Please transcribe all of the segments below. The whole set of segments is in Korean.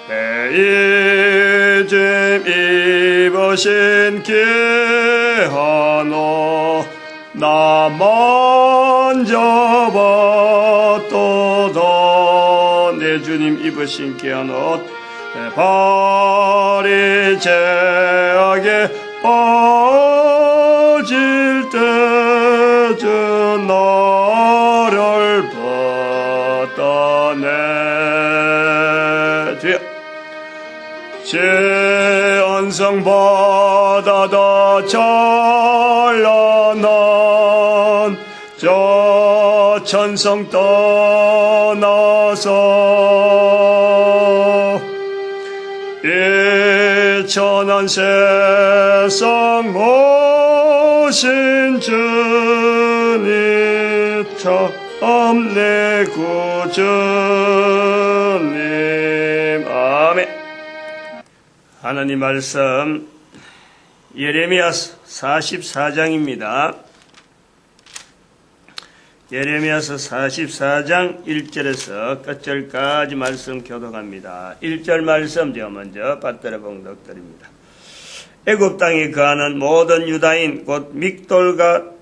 베이짐 입으신 귀하노 나 먼저 봤도다. 내 주님 입으신 귀한 옷 내 발이 죄악에 빠질 때 주 나를 받아내 주여. 제안성 바다다 찬란한 저 천성 떠나서 이 천한 세상 오신 주님 참 내 구주님. 아멘. 하나님 말씀 예레미야서 44장입니다. 예레미야서 44장 1절에서 끝절까지 말씀 교독합니다. 1절 말씀 제가 먼저 받들어 봉독드립니다. 애굽 땅에 거하는 모든 유다인 곧 믹돌과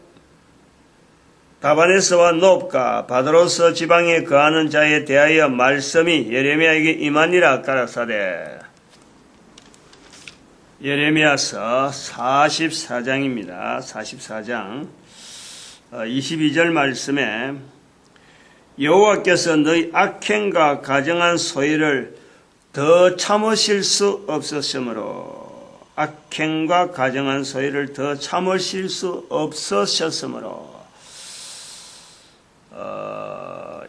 다바네스와 놉과 바드로스 지방에 거하는 자에 대하여 말씀이 예레미야에게 임하니라 가라사대. 예레미야서 44장입니다. 44장 22절 말씀에 여호와께서 너희 악행과 가정한 소위를 더 참으실 수 없으므로 악행과 가정한 소위를 더 참으실 수 없으셨으므로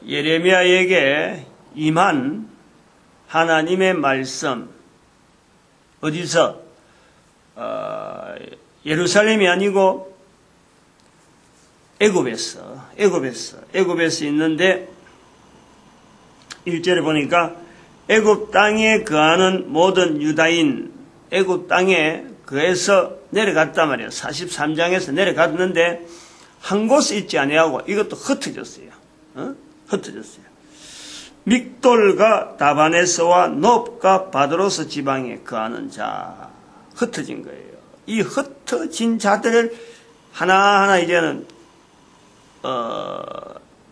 예레미야에게 임한 하나님의 말씀 어디서 예루살렘이 아니고 애굽에서 있는데 1절에 보니까 애굽 땅에 거하는 모든 유다인 애굽 땅에 거해서 내려갔단 말이에요. 43장에서 내려갔는데 한 곳에 있지 아니하고 이것도 흩어졌어요. 흩어졌어요. 믹돌과 다바네스와 놉과 바드로스 지방에 거하는 자 흩어진 거예요. 이 흩어진 자들을 하나하나 이제는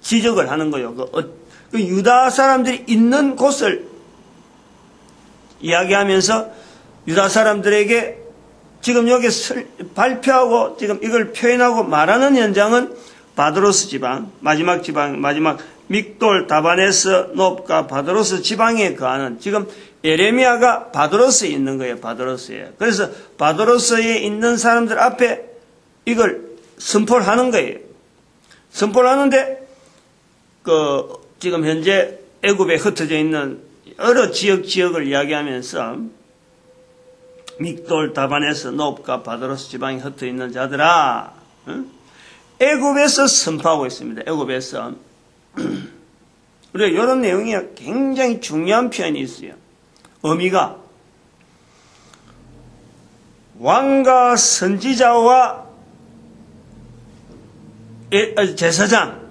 지적을 하는 거예요. 그 유다 사람들이 있는 곳을 이야기하면서 유다 사람들에게 지금 여기 발표하고 지금 이걸 표현하고 말하는 현장은 바드로스 지방, 마지막 믹돌, 다바네스, 놉과 바드로스 지방에 거하는 지금 예레미야가 바드로스에 있는 거예요. 바드로스에. 그래서 바드로스에 있는 사람들 앞에 이걸 선포를 하는 거예요. 선포를 하는데 지금 현재 애굽에 흩어져 있는 여러 지역을 이야기하면서 믹돌, 다바네스, 놉과 바드로스 지방에 흩어져 있는 자들아, 애굽에서 선포하고 있습니다. 애굽에서. 우리가 이런 내용이 굉장히 중요한 표현이 있어요. 의미가 왕과 선지자와 제사장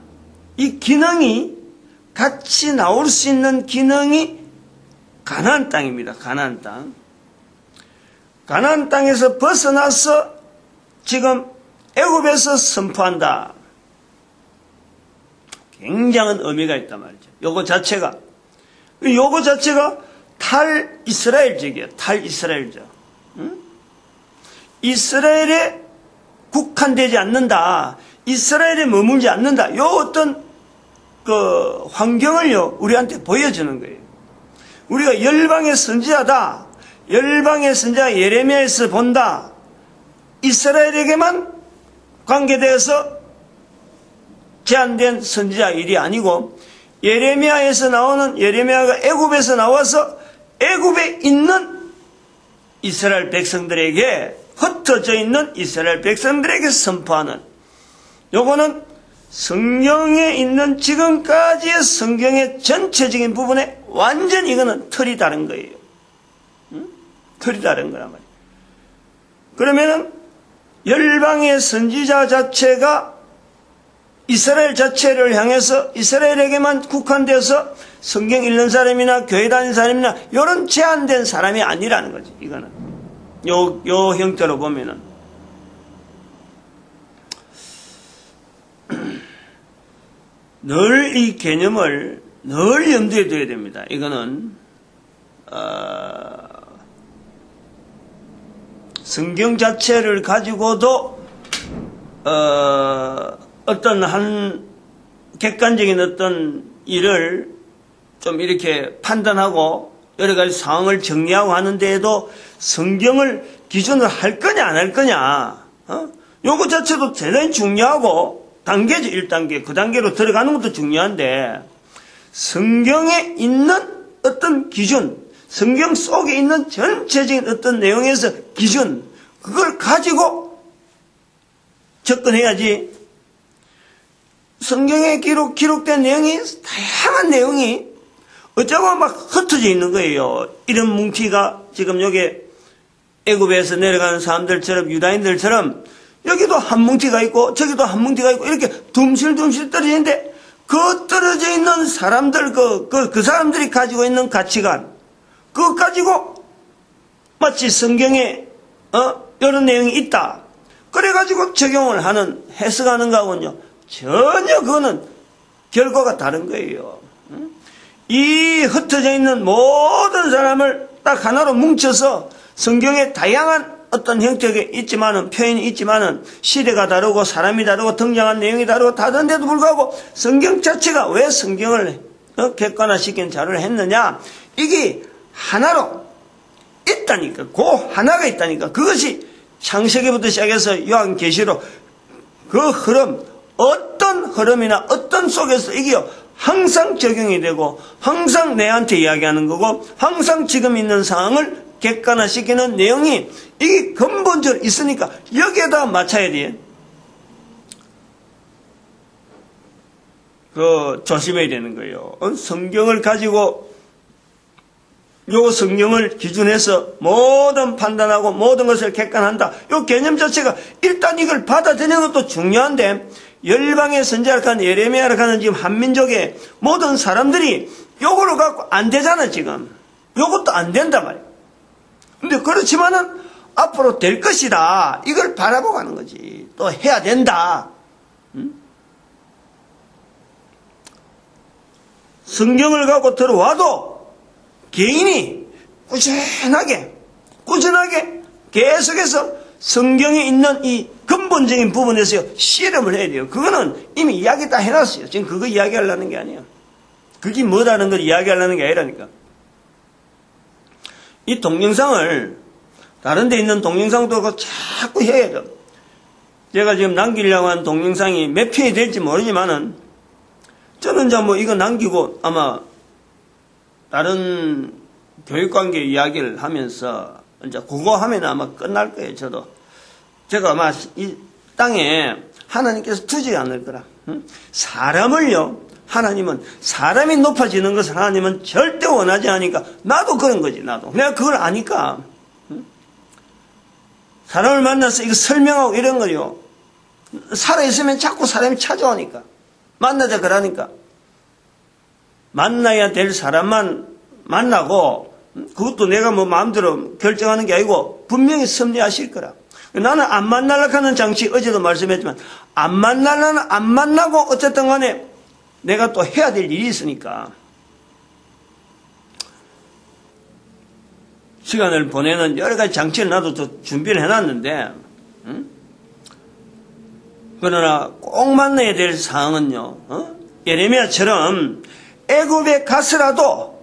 이 기능이 같이 나올 수 있는 기능이 가나안 땅입니다. 가나안 땅. 가나안 땅에서 벗어나서 지금 애굽에서 선포한다. 굉장한 의미가 있단 말이죠. 요거 자체가 탈이스라엘적이에요. 탈이스라엘적. 이스라엘에 국한되지 않는다. 이스라엘에 머물지 않는다. 요 어떤 환경을요 우리한테 보여주는 거예요. 우리가 열방의 선지자다. 열방의 선지자 예레미야에서 본다. 이스라엘에게만 관계되어서 제한된 선지자 일이 아니고 예레미야에서 나오는 예레미야가 애굽에서 나와서 애굽에 있는 이스라엘 백성들에게 흩어져 있는 이스라엘 백성들에게 선포하는 요거는 성경에 있는 지금까지의 성경의 전체적인 부분에 완전히 이거는 틀이 다른 거예요. 틀이 다른 거란 말이에요. 그러면은 열방의 선지자 자체가 이스라엘 자체를 향해서 이스라엘에게만 국한돼서 성경 읽는 사람이나 교회 다니는 사람이나 이런 제한된 사람이 아니라는 거지. 이거는 요 형태로 보면은 늘 이 개념을 늘 염두에 둬야 됩니다. 이거는 성경 자체를 가지고도 어떤 한 객관적인 어떤 일을 좀 이렇게 판단하고 여러 가지 상황을 정리하고 하는 데에도 성경을 기준으로 할 거냐 안 할 거냐 요거 자체도 대단히 중요하고 단계죠. 1단계 그 단계로 들어가는 것도 중요한데 성경에 있는 어떤 기준 성경 속에 있는 전체적인 어떤 내용에서 기준 그걸 가지고 접근해야지. 성경에 기록된 내용이 다양한 내용이 어쩌고 막 흩어져 있는 거예요. 이런 뭉티가 지금 여기 애굽에서 내려가는 사람들처럼 유다인들처럼 여기도 한 뭉티가 있고 저기도 한 뭉티가 있고 이렇게 둠실둠실 떨어져 있는데 그 떨어져 있는 사람들 그 사람들이 가지고 있는 가치관 그거 가지고 마치 성경에 이런 내용이 있다. 그래가지고 적용을 하는 해석하는 거하고는요 전혀 그거는 결과가 다른 거예요. 이 흩어져 있는 모든 사람을 딱 하나로 뭉쳐서 성경에 다양한 어떤 형태가 있지만은 표현이 있지만은 시대가 다르고 사람이 다르고 등장한 내용이 다르고 다른데도 불구하고 성경 자체가 왜 성경을 객관화시키는 자료를 했느냐 이게 하나로 있다니까 그 하나가 있다니까 그것이 창세기부터 시작해서 요한계시록 그 흐름 어떤 흐름이나 어떤 속에서 이게 항상 적용이 되고 항상 내한테 이야기하는 거고 항상 지금 있는 상황을 객관화시키는 내용이 이게 근본적으로 있으니까 여기에다 맞춰야 돼. 조심해야 되는 거예요. 성경을 가지고 요 성경을 기준해서 모든 판단하고 모든 것을 객관한다. 요 개념 자체가 일단 이걸 받아들이는 것도 중요한데 열방의 선지자라 하는 예레미야라 하는 지금 한민족의 모든 사람들이 요거를 갖고 안 되잖아 지금. 요것도 안 된단 말이야. 근데 그렇지만은 앞으로 될 것이다. 이걸 바라보고 가는 거지. 또 해야 된다. 성경을 갖고 들어와도 개인이 꾸준하게 계속해서 성경에 있는 이 근본적인 부분에서 실험을 해야 돼요. 그거는 이미 이야기 다 해놨어요. 지금 그거 이야기하려는 게 아니에요. 그게 뭐라는 걸 이야기하려는 게 아니라니까. 이 동영상을 다른 데 있는 동영상도 자꾸 해야 돼요. 제가 지금 남기려고 한 동영상이 몇 편이 될지 모르지만은 저는 이제 뭐 이거 남기고 아마 다른 교육관계 이야기를 하면서 이제 그거 하면 아마 끝날 거예요. 저도 제가 아마 이 땅에 하나님께서 두지 않을 거라. 사람을요 하나님은 사람이 높아지는 것을 하나님은 절대 원하지 않으니까 나도 그런 거지. 나도 내가 그걸 아니까 사람을 만나서 이거 설명하고 이런 거요 살아있으면 자꾸 사람이 찾아오니까 만나자 그러니까 만나야 될 사람만 만나고 그것도 내가 뭐 마음대로 결정하는 게 아니고 분명히 섭리하실 거라. 나는 안 만나려고 하는 장치 어제도 말씀했지만 안 만나려는 안 만나고 어쨌든 간에 내가 또 해야 될 일이 있으니까 시간을 보내는 여러 가지 장치를 나도 또 준비를 해놨는데 그러나 꼭 만나야 될 사항은요 예레미야처럼 애굽에 가서라도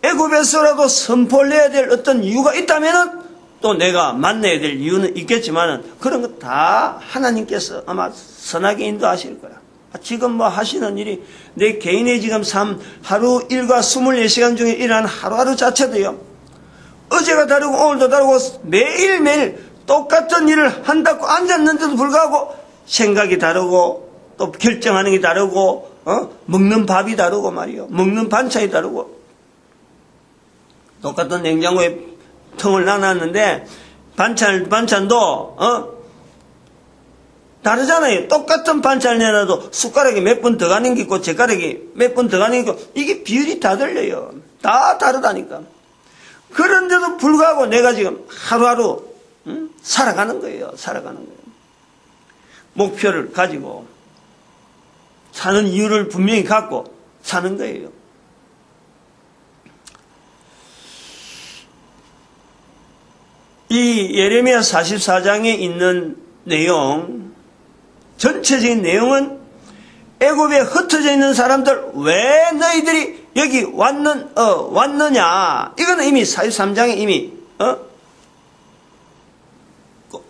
애굽에서라도 선포를 해야 될 어떤 이유가 있다면은 또 내가 만나야 될 이유는 있겠지만은 그런 거 다 하나님께서 아마 선하게 인도하실 거야. 지금 뭐 하시는 일이 내 개인의 지금 삶 하루 일과 24시간 중에 일하는 하루하루 자체도요 어제가 다르고 오늘도 다르고 매일매일 똑같은 일을 한다고 앉았는데도 불구하고 생각이 다르고 또 결정하는 게 다르고 먹는 밥이 다르고 말이요 먹는 반찬이 다르고 똑같은 냉장고에 통을 놔놨는데 반찬도 다르잖아요. 똑같은 반찬 내놔도 숟가락이 몇 번 더 가는 게 있고 젓가락이 몇 번 더 가는 게 있고 이게 비율이 다 틀려요. 다 다르다니까. 그런데도 불구하고 내가 지금 하루하루 살아가는 거예요. 살아가는 거예요. 목표를 가지고 사는 이유를 분명히 갖고 사는 거예요. 이 예레미야 44장에 있는 내용, 전체적인 내용은 애굽에 흩어져 있는 사람들 왜 너희들이 여기 왔느냐, 이거는 이미 43장에 이미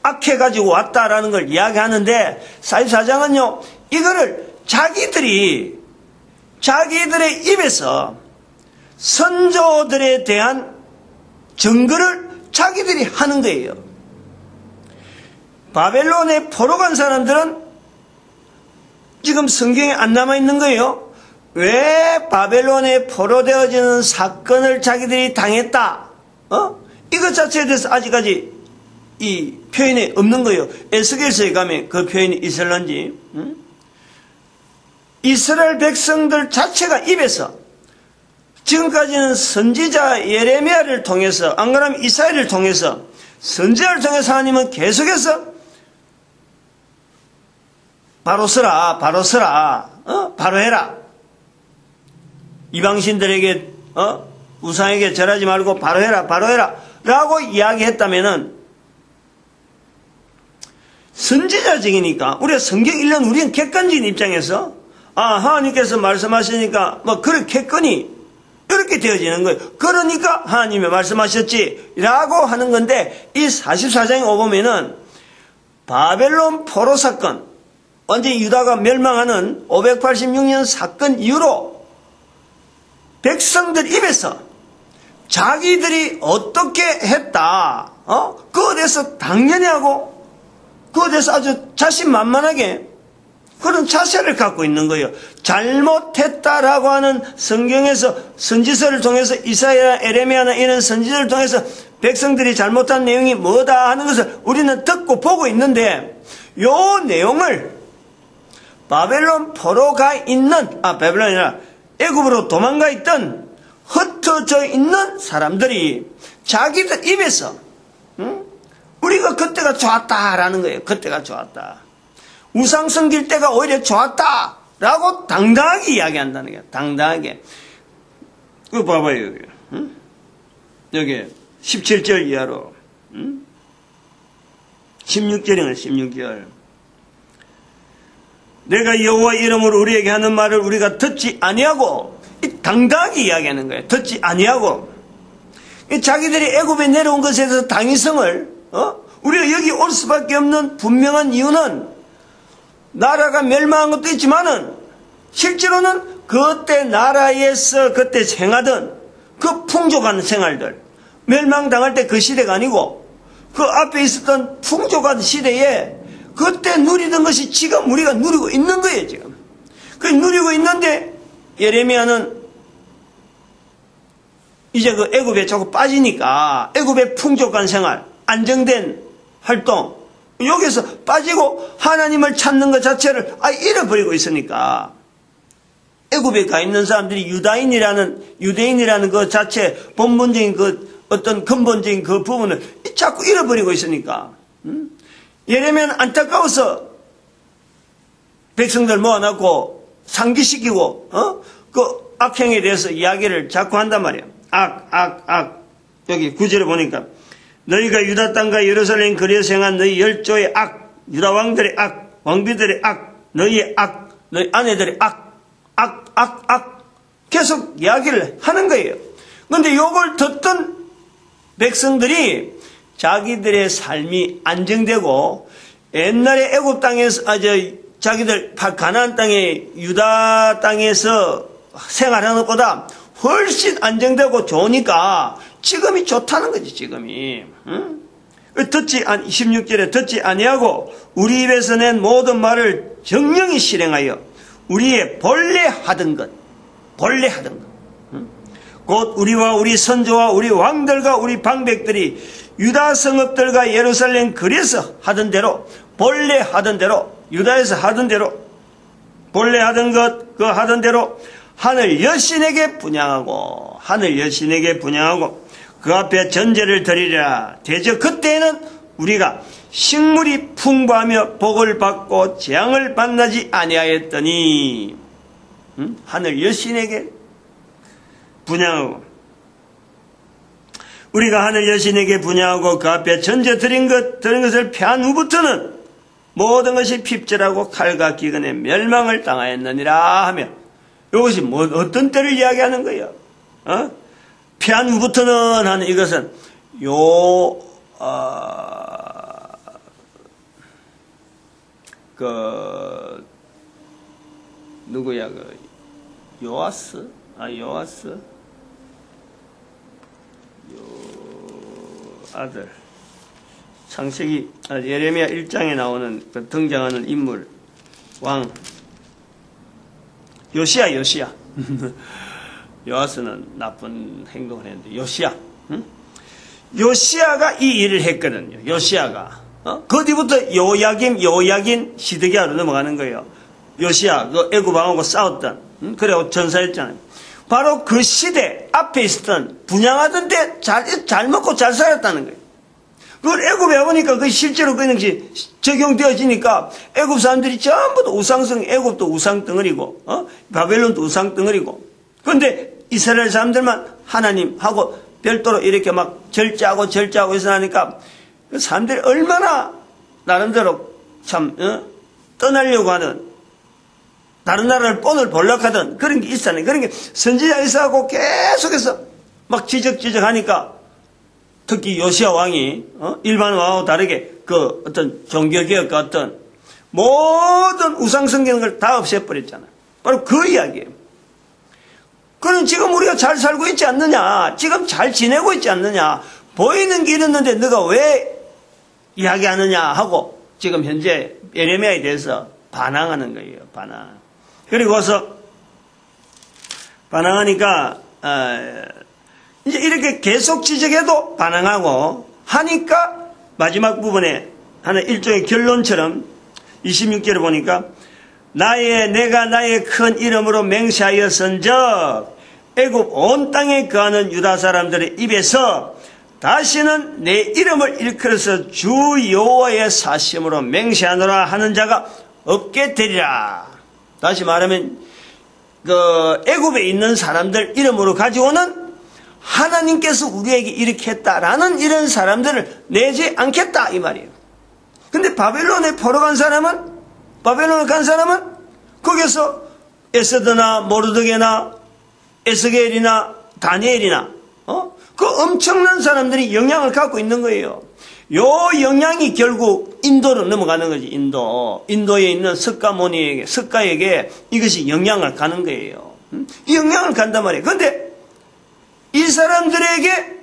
악해가지고 왔다라는 걸 이야기하는데 44장은요 이거를 자기들의 입에서 선조들에 대한 증거를 자기들이 하는 거예요. 바벨론에 포로 간 사람들은 지금 성경에 안 남아있는 거예요. 왜 바벨론에 포로되어지는 사건을 자기들이 당했다? 이것 자체에 대해서 아직까지 이 표현이 없는 거예요. 에스겔서에 가면 그 표현이 있을런지. 이스라엘 백성들 자체가 입에서 지금까지는 선지자 예레미야를 통해서, 안 그러면 이사야를 통해서, 선지자를 통해서 하나님은 계속해서 바로 서라, 바로 서라, 바로 해라. 이방신들에게, 우상에게 절하지 말고 바로 해라, 바로 해라. 라고 이야기했다면은, 선지자적이니까, 우리가 성경 읽는 우리는 객관적인 입장에서, 하나님께서 말씀하시니까, 객관이 이렇게 되어지는 거예요. 그러니까 하나님이 말씀하셨지 라고 하는 건데, 이 44장에 오보면은 바벨론 포로 사건, 완전히 유다가 멸망하는 586년 사건 이후로 백성들 입에서 자기들이 어떻게 했다, 그거에 대해서 당연히 하고 그거에 대해서 아주 자신만만하게 그런 자세를 갖고 있는 거예요. 잘못했다라고 하는 성경에서 선지서를 통해서 이사야, 에레미야나 이런 선지서를 통해서 백성들이 잘못한 내용이 뭐다 하는 것을 우리는 듣고 보고 있는데, 요 내용을 바벨론 포로가 있는, 바벨론이 아니라 애굽으로 도망가 있던 흩어져 있는 사람들이 자기들 입에서 우리가 그때가 좋았다라는 거예요. 그때가 좋았다. 우상 섬길 때가 오히려 좋았다라고 당당하게 이야기한다는 거예요. 당당하게. 이거 봐봐요. 여기, 여기 17절 이하로 16절이네. 16절. 내가 여호와 이름으로 우리에게 하는 말을 우리가 듣지 아니하고, 당당하게 이야기하는 거예요. 듣지 아니하고. 자기들이 애굽에 내려온 것에 대해서 당위성을, 우리가 여기 올 수밖에 없는 분명한 이유는 나라가 멸망한 것도 있지만은 실제로는 그때 나라에서 그때 행하던 그 풍족한 생활들, 멸망당할 때 그 시대가 아니고 그 앞에 있었던 풍족한 시대에 그때 누리던 것이 지금 우리가 누리고 있는 거예요. 지금 그 누리고 있는데 예레미야는 이제 그 애굽에 자꾸 빠지니까 애굽의 풍족한 생활, 안정된 활동, 여기서 빠지고 하나님을 찾는 것 자체를 잃어버리고 있으니까 애굽에 가 있는 사람들이 유대인이라는 그 자체 본본적인 그 어떤 근본적인 그 부분을 자꾸 잃어버리고 있으니까 예레미야는 안타까워서 백성들 모아놓고 상기시키고 그 악행에 대해서 이야기를 자꾸 한단 말이야. 여기 9절에 보니까 너희가 유다 땅과 예루살렘 거리에서 행한 너희 열조의 악, 유다 왕들의 악, 왕비들의 악, 너희의 악, 너희 아내들의 악, 계속 이야기를 하는 거예요. 그런데 요걸 듣던 백성들이 자기들의 삶이 안정되고 옛날에 애굽 땅에서 자기들 가나안 땅에 유다 땅에서 생활하는 것보다 훨씬 안정되고 좋으니까 지금이 좋다는 거지. 지금이 16절에 듣지 아니하고 우리 입에서 낸 모든 말을 정령히 실행하여 우리의 본래 하던 것 곧 우리와 우리 선조와 우리 왕들과 우리 방백들이 유다 성읍들과 예루살렘 거리에서 하던 대로 본래 하던 대로 유다에서 하던 대로, 본래 하던 것, 그 하던 대로 하늘 여신에게 분향하고, 하늘 여신에게 분향하고, 그 앞에 전제를 드리라. 대저 그때에는 우리가 식물이 풍부하며 복을 받고 재앙을 만나지 아니하였더니, 하늘 여신에게 분향하고, 우리가 하늘 여신에게 분향하고 그 앞에 전제 드린 것을 패한 후부터는 모든 것이 핍절하고 칼과 기근에 멸망을 당하였느니라 하며, 이것이 어떤 때를 이야기하는 거예요? 패한 후부터는 하는 이것은 누구야, 요아스? 요아스? 아들. 창세기, 예레미야 1장에 나오는, 등장하는 인물, 왕. 요시야. 요아스는 나쁜 행동을 했는데, 요시야. 요시야가 이 일을 했거든요. 요시야가. 그 뒤부터 요야긴 시드기야로 넘어가는 거예요. 요시야, 애굽왕하고 싸웠던, 그래고 전사했잖아요. 바로 그 시대 앞에 있었던, 분양하던 때 잘 먹고 잘 살았다는 거예요. 그걸 애굽에 와보니까 그 실제로 그 것이 적용되어지니까 애굽 사람들이 전부 다 애굽도 우상 덩어리고, 바벨론도 우상 덩어리고. 그런데 이스라엘 사람들만 하나님하고 별도로 이렇게 막 절제하고 해서 하니까 그 사람들이 얼마나 나름대로 참, 떠나려고 하는, 다른 나라를 뻔을 보려고 하던 그런 게 있었네. 그런 게 선지자 이사하고 계속해서 막 지적하니까 특히 요시야 왕이 일반 왕하고 다르게 그 어떤 종교개혁과 어떤 모든 우상숭배를 다 없애버렸잖아요. 바로 그 이야기예요. 그럼 지금 우리가 잘 살고 있지 않느냐? 지금 잘 지내고 있지 않느냐? 보이는 게 이랬는데 너가 왜 이야기하느냐 하고 지금 현재 예레미야에 대해서 반항하는 거예요. 반항. 그리고서 반항하니까 이제 이렇게 계속 지적해도 반항하고 하니까 마지막 부분에 하나 일종의 결론처럼 26절을 보니까 내가 나의 큰 이름으로 맹세하였은즉 애굽 온 땅에 거하는 유다 사람들의 입에서 다시는 내 이름을 일컬어서 주 여호와의 사심으로 맹세하노라 하는 자가 없게 되리라. 다시 말하면 그 애굽에 있는 사람들 이름으로 가지고는 하나님께서 우리에게 이렇게 했다라는 이런 사람들을 내지 않겠다 이 말이에요. 근데 바벨론에 간 사람은 거기서 에스더나 모르드게나 에스겔이나 다니엘이나 그 엄청난 사람들이 영향을 갖고 있는 거예요. 요 영향이 결국 인도로 넘어가는 거지. 인도에 있는 석가에게 이것이 영향을 가는 거예요. 이 영향을 간단 말이에요. 그런데 이 사람들에게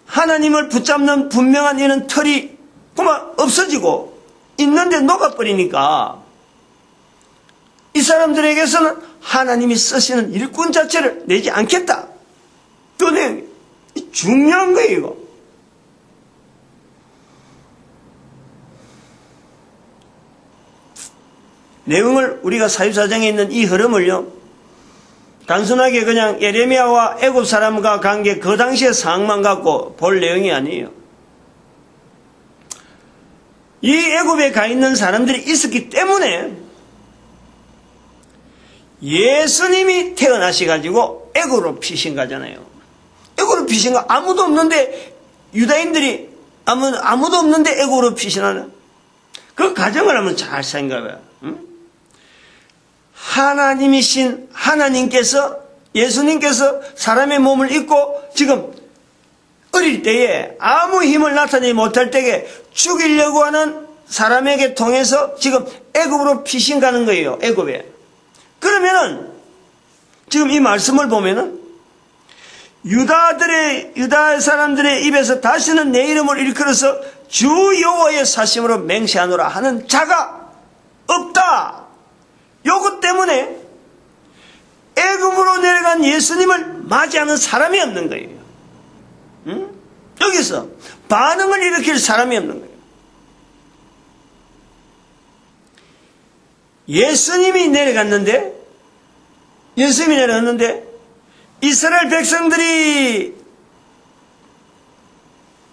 하나님을 붙잡는 분명한 이런 틀이 그만 없어지고 있는데 녹아버리니까 이 사람들에게서는 하나님이 쓰시는 일꾼 자체를 내지 않겠다. 그 내용이 중요한 거예요, 이거. 내용을 우리가 사유사정에 있는 이 흐름을요, 단순하게 그냥 예레미야와 애굽 사람과 관계 그 당시의 상황만 갖고 볼 내용이 아니에요. 이 애굽에 가 있는 사람들이 있었기 때문에 예수님이 태어나셔가지고 애굽으로 피신 거잖아요. 애굽으로 피신 거 아무도 없는데 유다인들이 아무도 없는데 애굽으로 피신하는 그 가정을 한번 잘 생각해봐요. 하나님이신 하나님께서 예수님께서 사람의 몸을 입고 지금 어릴 때에 아무 힘을 나타내지 못할 때에 죽이려고 하는 사람에게 통해서 지금 애굽으로 피신 가는 거예요. 애굽에. 그러면은 지금 이 말씀을 보면은 유다 사람들의 입에서 다시는 내 이름을 일컬어서 주 여호와의 사심으로 맹세하노라 하는 자가 없다. 요것 때문에 애굽으로 내려간 예수님을 맞이하는 사람이 없는 거예요. 여기서 반응을 일으킬 사람이 없는 거예요. 예수님이 내려갔는데 이스라엘 백성들이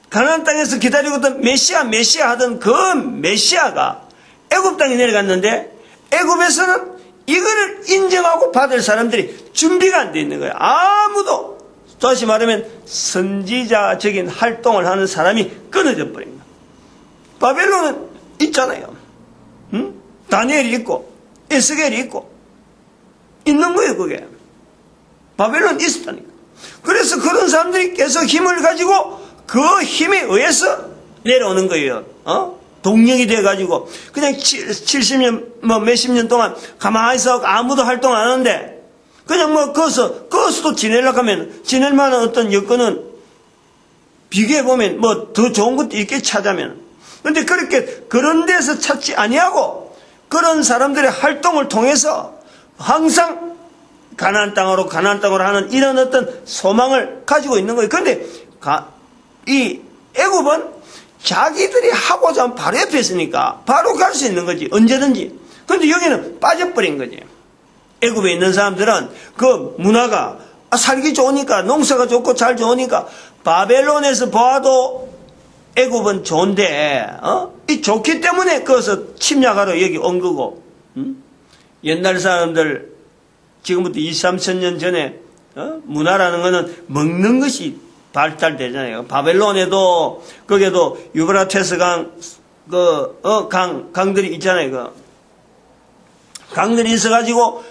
가나안 땅에서 기다리고 있던 메시아 하던 그 메시아가 애굽 땅에 내려갔는데 애굽에서는 이거를 인정하고 받을 사람들이 준비가 안 돼 있는 거예요. 아무도, 다시 말하면 선지자적인 활동을 하는 사람이 끊어져 버린 거예요. 바벨론은 있잖아요. 다니엘이 있고 에스겔이 있고 있는 거예요. 그게 바벨론 있었다니까. 그래서 그런 사람들이 계속 힘을 가지고 그 힘에 의해서 내려오는 거예요. 동력이 돼가지고 그냥 70년 몇십 년 동안 가만히 있어 아무도 활동 안 하는데 그냥 거기서도 지내려고 하면 지낼 만한 어떤 여건은 비교해 보면 더 좋은 것도 있게 찾으면, 근데 그런 데서 찾지 아니하고 그런 사람들의 활동을 통해서 항상 가나안 땅으로 하는 이런 어떤 소망을 가지고 있는 거예요. 근데 이 애굽은 자기들이 하고자 하면 바로 옆에 있으니까 바로 갈 수 있는 거지, 언제든지. 근데 여기는 빠져버린 거지. 애굽에 있는 사람들은 그 문화가 살기 좋으니까, 농사가 좋고 잘 좋으니까 바벨론에서 봐도 애굽은 좋은데 이 좋기 때문에 거기서 침략하러 여기 온 거고. 옛날 사람들 지금부터 2,3,000년 전에 문화라는 거는 먹는 것이 발달되잖아요. 바벨론에도 거기에도 유브라테스 강들이 있잖아요. 강들이 있어가지고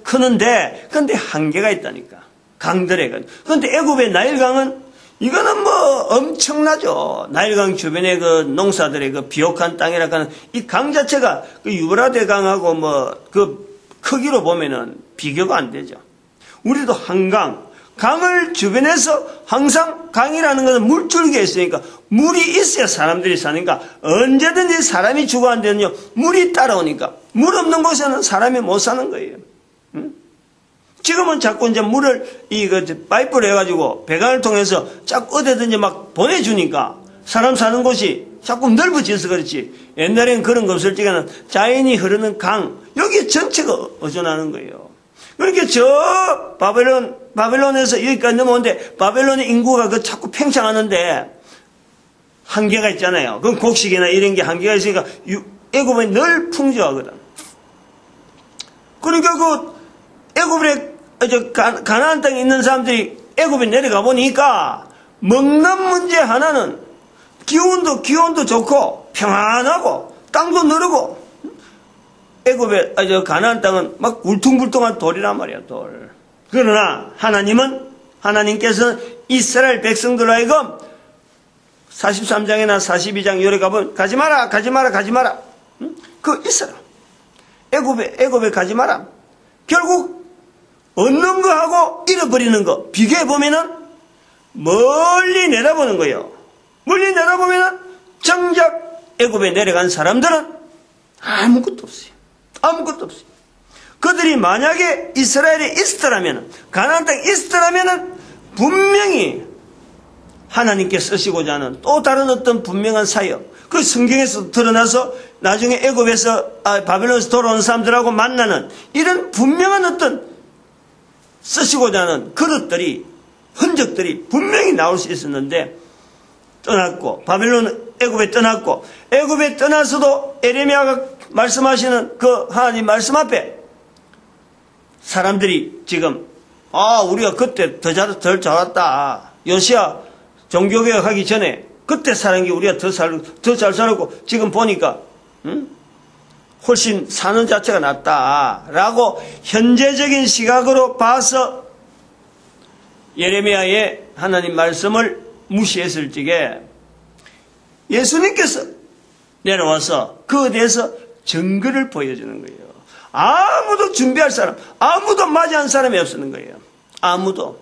크는데 근데 한계가 있다니까. 강들에. 근데 애굽의 나일강은 이거는 엄청나죠. 나일강 주변의 농사들의 비옥한 땅이라 하는 이 강 자체가 유브라데 강하고 크기로 보면은 비교가 안 되죠. 우리도 강을 주변에서 항상 강이라는 것은 물줄기에 있으니까 물이 있어야 사람들이 사니까 언제든지 사람이 죽어 안 되는요. 물이 따라오니까 물 없는 곳에는 사람이 못 사는 거예요. 지금은 자꾸 이제 물을 파이프를 해가지고 배관을 통해서 자꾸 어디든지 막 보내주니까 사람 사는 곳이 자꾸 넓어져서 그렇지. 옛날엔 그런 거 없을 적에는 자연이 흐르는 강 여기 전체가 의존하는 거예요. 그러니까 저 바벨론에서 여기까지 넘어오는데 바벨론의 인구가 자꾸 팽창하는데 한계가 있잖아요. 그럼 곡식이나 이런 게 한계가 있으니까 애굽은 늘 풍조하거든. 그러니까 애굽에 가나안 땅에 있는 사람들이 애굽에 내려가 보니까 먹는 문제 하나는 기온도 좋고 평안하고 땅도 누르고 애굽의 가나안 땅은 막 울퉁불퉁한 돌이란 말이야, 돌. 그러나 하나님께서는 이스라엘 백성들로 하여금 43장이나 42장 요래 가보면 가지 마라. 있어라. 애굽에 가지 마라. 결국 얻는 거하고 잃어버리는 거 비교해 보면은 멀리 내다보는 거예요. 멀리 내다보면은 정작 애굽에 내려간 사람들은 아무것도 없어요. 그들이 만약에 이스라엘에 있었더라면, 가나안 땅에 있었더라면 분명히 하나님께 쓰시고자 하는 또 다른 어떤 분명한 사역, 그 성경에서 드러나서 나중에 애굽에서 바벨론에서 돌아온 사람들하고 만나는 이런 분명한 어떤 쓰시고자 하는 그릇들이, 흔적들이 분명히 나올 수 있었는데 떠났고, 애굽에 떠났고, 애굽에 떠나서도 에레미야가 말씀하시는 그 하나님 말씀 앞에 사람들이 지금 우리가 그때 덜 자랐다. 요시야 종교개혁 하기 전에 그때 사는 게 우리가 더 잘 살았고 지금 보니까 훨씬 사는 자체가 낫다라고 현재적인 시각으로 봐서 예레미야의 하나님 말씀을 무시했을 적에 예수님께서 내려와서 그에 대해서 증거를 보여주는 거예요. 아무도 준비할 사람, 아무도 맞이한 사람이 없는 거예요. 아무도.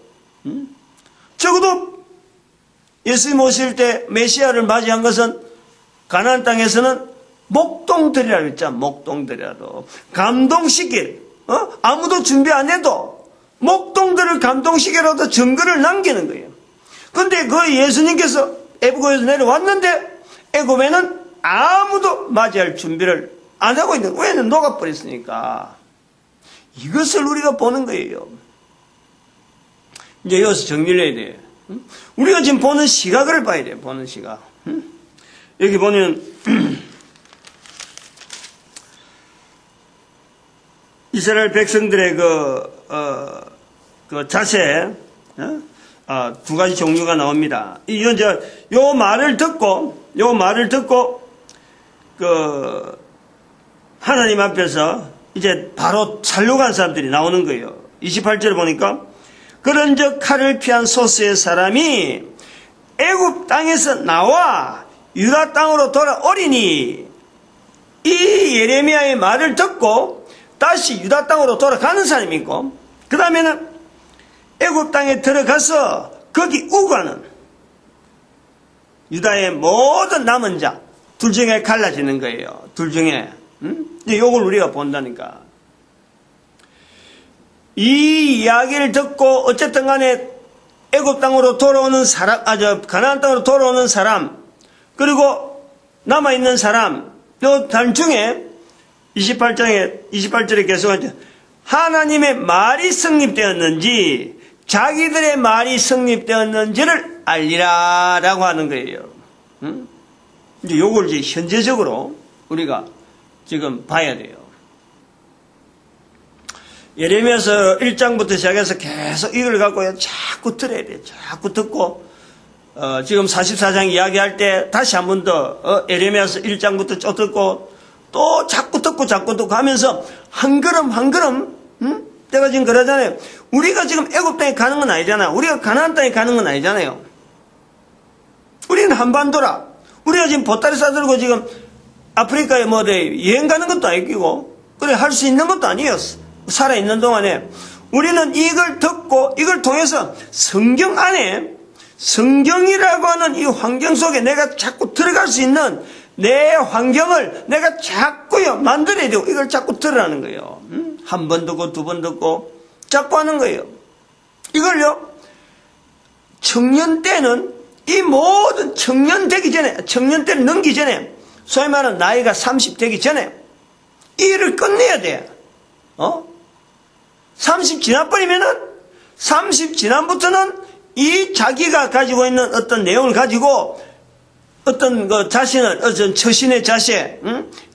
적어도 예수님 오실 때 메시아를 맞이한 것은 가나안 땅에서는 목동들이라고 했잖아. 목동들이라도 감동시킬, 아무도 준비 안 해도 목동들을 감동시키라도 증거를 남기는 거예요. 근데 그 예수님께서 애굽에서 내려왔는데 애굽에는 아무도 맞이할 준비를 안 하고 있는, 왜냐면 녹아버렸으니까. 이것을 우리가 보는 거예요. 이제 여기서 정리를 해야 돼요. 우리가 지금 보는 시각을 봐야 돼요. 보는 시각. 여기 보면 이스라엘 백성들의 그 자세, 두 가지 종류가 나옵니다. 이건 요 말을 듣고, 하나님 앞에서 이제 바로 살로 간 사람들이 나오는 거예요. 28절에 보니까, 그런즉 칼을 피한 소스의 사람이 애굽 땅에서 나와 유다 땅으로 돌아오리니, 이 예레미야의 말을 듣고 다시 유다 땅으로 돌아가는 사람이 있고, 그 다음에는 애굽 땅에 들어가서 거기 우가는 유다의 모든 남은 자, 둘 중에 갈라지는 거예요. 둘 중에. 이제 요걸 우리가 본다니까. 이 이야기를 듣고 어쨌든 간에 애굽 땅으로 돌아오는 사람, 가나안 땅으로 돌아오는 사람, 그리고 남아있는 사람, 요 단중에 28절에 계속하죠. 하나님의 말이 성립되었는지 자기들의 말이 성립되었는지를 알리라 라고 하는 거예요. 이제 요걸 이제 현재적으로 우리가 지금 봐야 돼요. 예레미야서 1장부터 시작해서 계속 이걸 갖고 자꾸 들어야 돼요. 자꾸 듣고, 지금 44장 이야기할 때 다시 한 번 더, 예레미야서 1장부터 쭉 듣고, 또 자꾸 듣고 하면서 한 걸음, 내가 지금 그러잖아요. 우리가 지금 애굽 땅에 가는 건 아니잖아요. 우리가 가나안 땅에 가는 건 아니잖아요. 우리는 한반도라. 우리가 지금 보따리 싸들고 지금 아프리카에 여행 가는 것도 아니고, 그래, 할 수 있는 것도 아니었어. 살아있는 동안에. 우리는 이걸 듣고, 이걸 통해서 성경 안에, 성경이라고 하는 이 환경 속에 내가 자꾸 들어갈 수 있는 내 환경을 내가 자꾸요, 만들어야 되고, 이걸 자꾸 들으라는 거예요. 한 번 듣고, 두 번 듣고, 자꾸 하는 거예요. 이걸요, 청년 때는, 이 모든 청년 되기 전에, 청년 때를 넘기 전에, 소위 말하는 나이가 30 되기 전에, 이 일을 끝내야 돼. 30 지나버리면은, 30 지난부터는 이 자기가 가지고 있는 어떤 내용을 가지고, 어떤 자신을, 어떤 처신의 자세,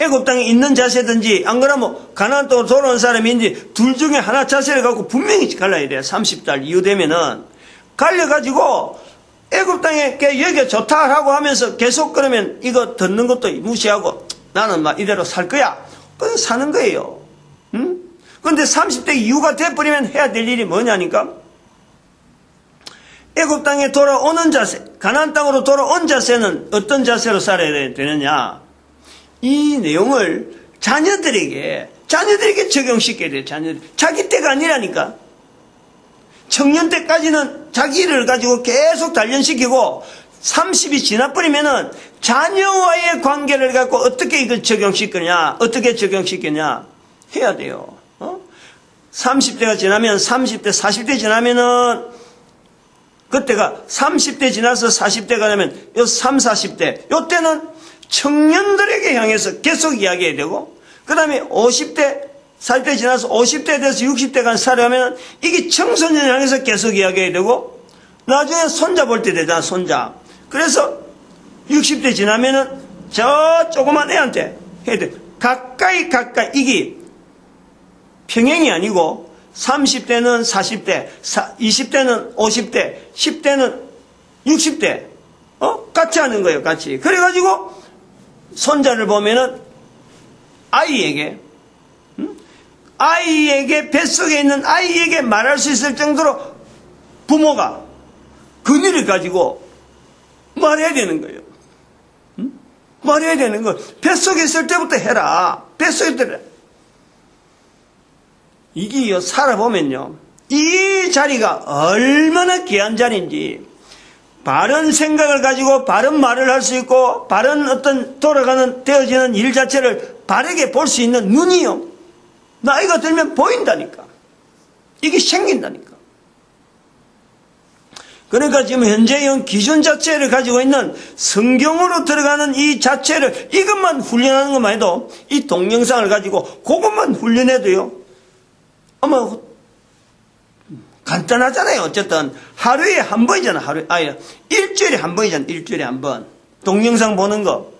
애굽 땅에 있는 자세든지, 안 그러면 가나안 땅으로 돌아온 사람인지, 둘 중에 하나 자세를 갖고 분명히 갈라야 돼요. 30달 이후 되면은. 갈려가지고, 애굽 땅에 여기가 좋다라고 하면서 계속 그러면 이거 듣는 것도 무시하고, 나는 막 이대로 살 거야. 그냥 사는 거예요. 근데 30대 이후가 돼버리면 해야 될 일이 뭐냐니까? 애굽 땅에 돌아오는 자세, 가나안 땅으로 돌아온 자세는 어떤 자세로 살아야 되느냐? 이 내용을 자녀들에게 적용시켜야 돼요. 자기 때가 아니라니까. 청년 때까지는 자기를 가지고 계속 단련시키고 30이 지나버리면은 자녀와의 관계를 갖고 어떻게 이걸 적용시키냐, 어떻게 적용시키냐 해야 돼요. 30대가 지나면 30대, 40대 지나면은 그때가 30대 지나서 40대가 되면 요 3, 40대 요때는 청년들에게 향해서 계속 이야기해야 되고 그 다음에 50대, 40대 지나서 50대 돼서 60대가 살아가면 이게 청소년 향해서 계속 이야기해야 되고 나중에 손자 볼 때 되잖아, 손자. 그래서 60대 지나면은 저 조그만 애한테 해야 돼. 가까이 이게 평행이 아니고 30대는 40대, 20대는 50대, 10대는 60대, 같이 하는 거예요, 같이. 그래가지고, 손자를 보면은, 아이에게, 뱃속에 있는 아이에게 말할 수 있을 정도로 부모가 근위를 가지고 말해야 되는 거예요. 말해야 되는 거. 뱃속에 있을 때부터 해라. 뱃속에 있을 때. 이게 살아보면요. 이 자리가 얼마나 귀한 자리인지, 바른 생각을 가지고 바른 말을 할 수 있고, 바른 어떤 되어지는 일 자체를 바르게 볼 수 있는 눈이요. 나이가 들면 보인다니까. 이게 생긴다니까. 그러니까 지금 현재형 기준 자체를 가지고 있는 성경으로 들어가는 이 자체를 이것만 훈련하는 것만 해도 이 동영상을 가지고 그것만 훈련해도요. 아마 간단하잖아요. 어쨌든 하루에 한 번이잖아. 일주일에 한 번이잖아. 일주일에 한 번. 동영상 보는 거.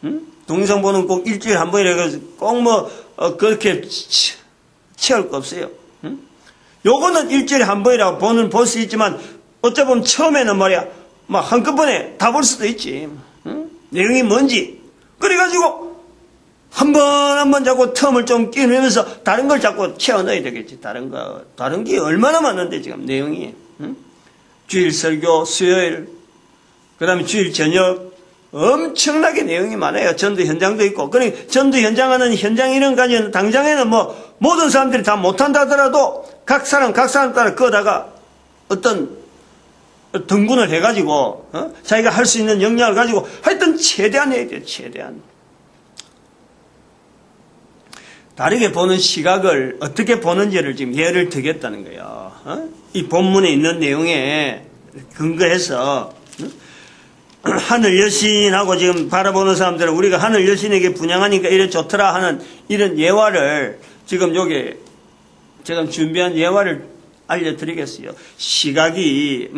응? 동영상 보는 거 꼭 일주일에 한 번이라 해서 꼭 그렇게 채울 거 없어요. 응? 요거는 일주일에 한 번이라고 볼 수 있지만 어찌 보면 처음에는 말이야 막 한꺼번에 다 볼 수도 있지. 응? 내용이 뭔지 그래가지고 한 번 자꾸 텀을 좀 끼우면서 다른 걸 자꾸 채워 넣어야 되겠지. 다른 게 얼마나 많은데 지금 내용이. 응? 주일 설교 수요일 그 다음에 주일 저녁 엄청나게 내용이 많아요. 전도 현장도 있고. 그러니까 전도 현장하는 현장 이런 가지고 당장에는 뭐 모든 사람들이 다 못한다 하더라도 각 사람 따라 끄다가 어떤 등분을 해가지고 자기가 할 수 있는 역량을 가지고 하여튼 최대한 해야 돼요. 최대한. 다르게 보는 시각을 어떻게 보는지를 지금 예를 들겠다는 거예요. 이 본문에 있는 내용에 근거해서 하늘 여신하고 지금 바라보는 사람들은 우리가 하늘 여신에게 분양하니까 이래 좋더라 하는 이런 예화를 지금 여기 제가 준비한 예화를 알려드리겠어요. 시각이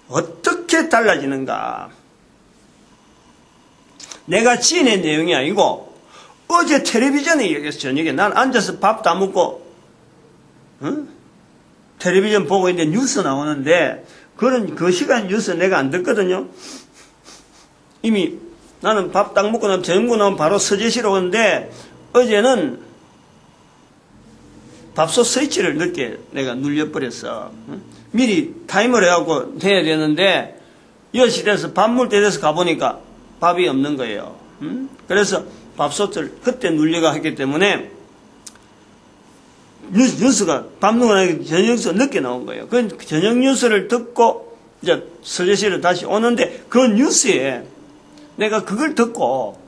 어떻게 달라지는가. 내가 지낸 내용이 아니고 어제 텔레비전에 얘기했어. 저녁에 난 앉아서 밥도 안 먹고 텔레비전 보고 있는데 뉴스 나오는데 그 시간 뉴스 내가 안 듣거든요. 이미 나는 밥 딱 먹고 나면 저녁 나면 바로 서재시로 오는데 어제는 밥솥 스위치를 늦게 내가 눌려버렸어. 미리 타이머를 해갖고 해야 되는데 10시 돼서 밥 먹을 때 돼서 가보니까 밥이 없는 거예요. 그래서 밥솥을 그때 눌려가 했기 때문에 뉴스가 밥 먹고 나니까 저녁 뉴스 늦게 나온 거예요. 그 저녁 뉴스를 듣고 이제 서재실로 다시 오는데 그 뉴스에 내가 그걸 듣고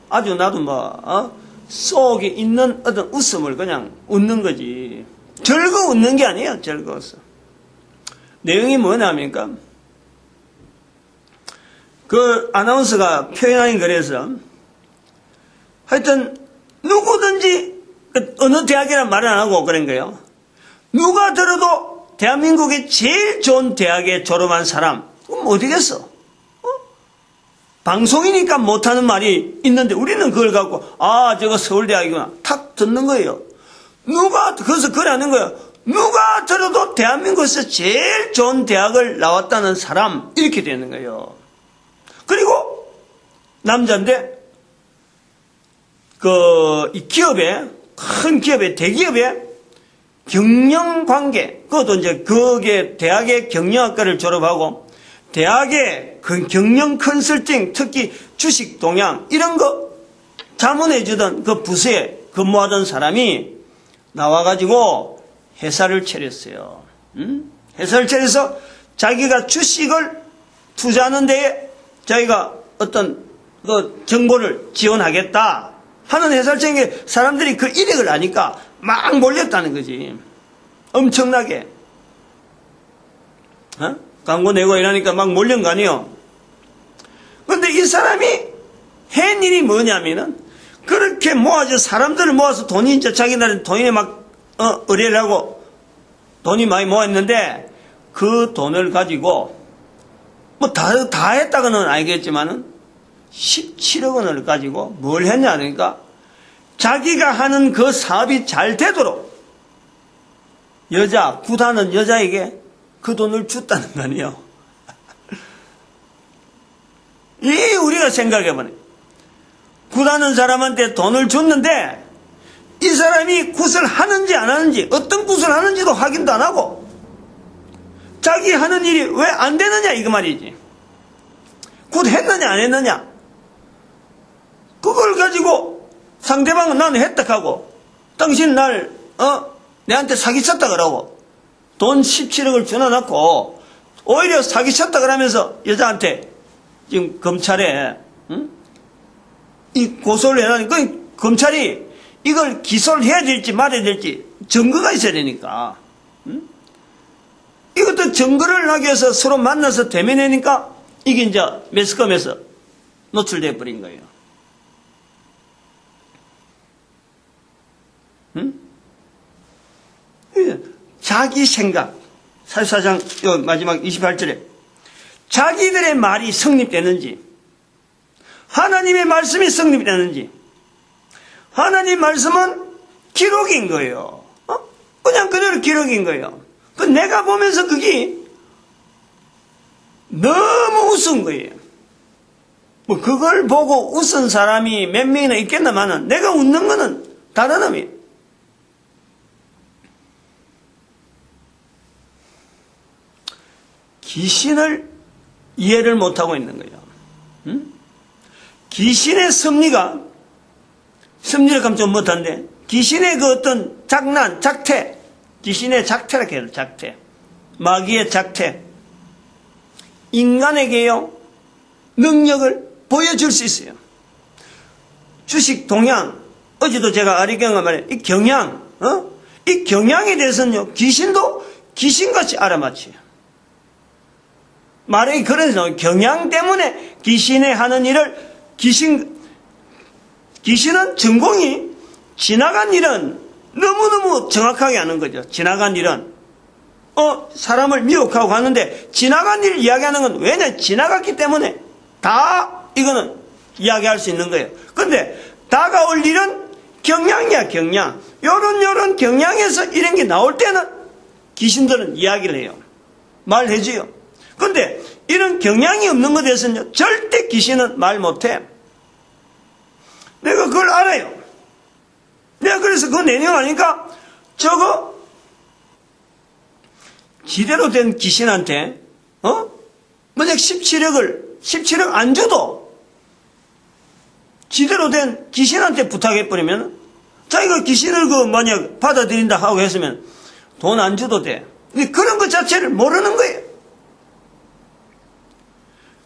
아주 나도 속에 있는 어떤 웃음을 그냥 웃는 거지. 즐거워 웃는 게 아니에요. 즐거워서. 내용이 뭐냐니까 그 아나운서가 표현하긴 그래서 하여튼 누구든지 어느 대학이란 말은 안 하고 그런 거예요. 누가 들어도 대한민국의 제일 좋은 대학에 졸업한 사람 그럼 어디겠어? 방송이니까 못하는 말이 있는데 우리는 그걸 갖고 저거 서울대학이구나 탁 듣는 거예요. 그래서 그래 하는 거예요. 누가 들어도 대한민국에서 제일 좋은 대학을 나왔다는 사람 이렇게 되는 거예요. 그리고 남자인데 이 기업에 큰 기업에 대기업에 경영관계 그것도 이제 그게 대학의 경영학과를 졸업하고 대학의 경영 컨설팅 특히 주식 동향 이런 거 자문해 주던 그 부서에 근무하던 사람이 나와가지고 회사를 차렸어요. 회사를 차려서 자기가 주식을 투자하는 데에 자기가 어떤 그 정보를 지원하겠다 하는 회사를 차린 게 사람들이 그 이력을 아니까 막 몰렸다는 거지. 엄청나게. 광고 내고 이러니까 막 몰린 거 아니에요. 그런데 이 사람이 한 일이 뭐냐면은 그렇게 모아서 사람들을 모아서 돈이 이제 자기네는 돈에 막 의뢰를 하고 돈이 많이 모았는데 그 돈을 가지고 뭐 다 했다고는 알겠지만은 17억 원을 가지고 뭘 했냐 하니까 자기가 하는 그 사업이 잘 되도록 구다는 여자에게 그 돈을 줬다는 거 아니에요. 이 우리가 생각해보네. 굿하는 사람한테 돈을 줬는데 이 사람이 굿을 하는지 안 하는지 어떤 굿을 하는지도 확인도 안 하고 자기 하는 일이 왜 안 되느냐 이거 말이지. 굿 했느냐 안 했느냐 그걸 가지고 상대방은 나는 했다 하고 당신 날 내한테 사기쳤다 그러고 돈 17억을 주워놓고 오히려 사기쳤다 그러면서 여자한테 지금 검찰에 이 고소를 해놔니 그 검찰이 이걸 기소를 해야 될지 말아야 될지 증거가 있어야 되니까 이것도 증거를 하기 위해서 서로 만나서 대면하니까 이게 이제 매스컴에서 노출돼 버린 거예요. 응? 자기 생각. 사사장 마지막 28절에 자기들의 말이 성립되는지, 하나님의 말씀이 성립되는지. 하나님 말씀은 기록인 거예요. 그냥 그대로 기록인 거예요. 내가 보면서 그게 너무 웃은 거예요. 뭐 그걸 보고 웃은 사람이 몇 명이나 있겠나마는 내가 웃는 거는 다른 의미예요. 귀신을 이해를 못하고 있는 거예요. 응? 귀신의 심리를 감정 못한데, 귀신의 그 어떤 장난, 작태, 귀신의 작태라고 해요. 작태. 마귀의 작태. 인간에게요, 능력을 보여줄 수 있어요. 주식 동향, 어제도 제가 아리경을 말해, 이 경향, 이 경향에 대해서는요, 귀신도 귀신같이 알아맞혀요. 말이 그래서 경향 때문에 귀신의 하는 일을 귀신은 전공이 지나간 일은 너무너무 정확하게 하는 거죠. 지나간 일은 사람을 미혹하고 가는데 지나간 일을 이야기하는 건 왜냐? 지나갔기 때문에 다 이거는 이야기할 수 있는 거예요. 근데 다가올 일은 경향이야, 경향. 요런 경향에서 이런 게 나올 때는 귀신들은 이야기를 해요. 말해줘요. 근데 이런 경향이 없는 것에 대해서는 절대 귀신은 말 못해. 내가 그걸 알아요. 내가 그래서 그 내용을 아니까 저거 지대로 된 귀신한테 만약 17억 안 줘도 지대로 된 귀신한테 부탁해버리면 자기가 귀신을 만약 받아들인다 하고 했으면 돈 안 줘도 돼. 근데 그런 것 자체를 모르는 거예요.